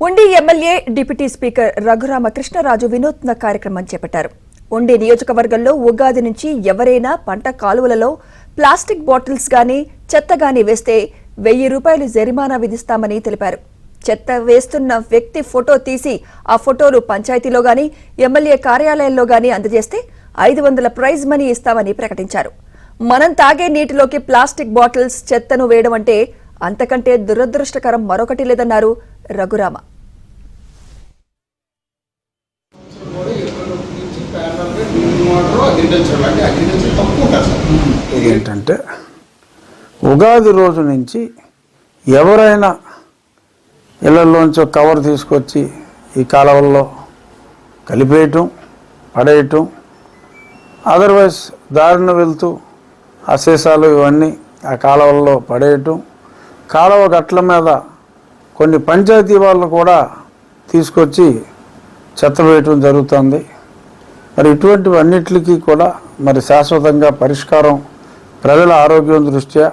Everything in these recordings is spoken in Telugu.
ఉండి ఎమ్మెల్యే డిప్యూటీ స్పీకర్ రఘురామకృష్ణరాజు వినూత్న కార్యక్రమం చేపట్టారు. ఉండి నియోజకవర్గంలో ఉగాది నుంచి ఎవరైనా పంట కాలువలలో ప్లాస్టిక్ బాటిల్స్ గాని చెత్త గాని వేస్తే ₹1000 జరిమానా విధిస్తామని తెలిపారు. చెత్త వేస్తున్న వ్యక్తి ఫోటో తీసి ఆ ఫోటోలు పంచాయతీలో గాని ఎమ్మెల్యే కార్యాలయంలో గాని అందజేస్తే 500 ప్రైజ్ మనీ ఇస్తామని ప్రకటించారు. మనం తాగే నీటిలోకి ప్లాస్టిక్ బాటిల్స్ చెత్తను వేయడం అంటే అంతకంటే దురదృష్టకరం మరొకటి లేదన్నారు రఘురామ. ఏంటంటే ఉగాది రోజు నుంచి ఎవరైనా ఇళ్లలోంచి కవర్ తీసుకొచ్చి ఈ కాలువల్లో కలిపేయటం, పడేయటం, అదర్వైజ్ దారిన వెళ్తూ ఆ సీసాలు ఇవన్నీ ఆ కాలువల్లో పడేయటం, కాలువ గట్ల మీద కొన్ని పంచాయతీ వాళ్ళు కూడా తీసుకొచ్చి చెత్త వేయటం జరుగుతుంది. మరి ఇటువంటివన్నిటికీ కూడా మరి శాశ్వతంగా పరిష్కారం ప్రజల ఆరోగ్యం దృష్ట్యా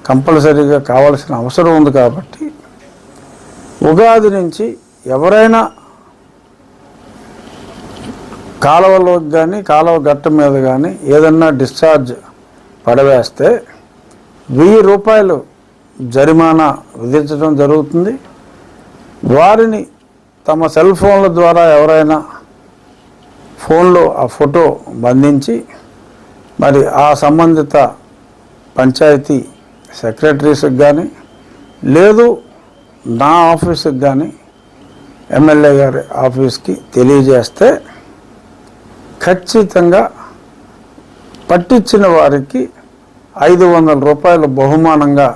కంపల్సరీగా కావాల్సిన అవసరం ఉంది. కాబట్టి ఉగాది నుంచి ఎవరైనా కాలువలోకి కానీ కాలువ గట్ట మీద కానీ ఏదన్నా డిశ్చార్జ్ పడవేస్తే ₹1000 జరిమానా విధించడం జరుగుతుంది. వారిని తమ సెల్ ఫోన్ల ద్వారా ఎవరైనా ఫోన్లో ఆ ఫోటో బంధించి మరి ఆ సంబంధిత పంచాయతీ సెక్రటరీస్కి కానీ లేదు నా ఆఫీస్కి కానీ ఎమ్మెల్యే గారి ఆఫీస్కి తెలియజేస్తే ఖచ్చితంగా పట్టించిన వారికి ₹500 బహుమానంగా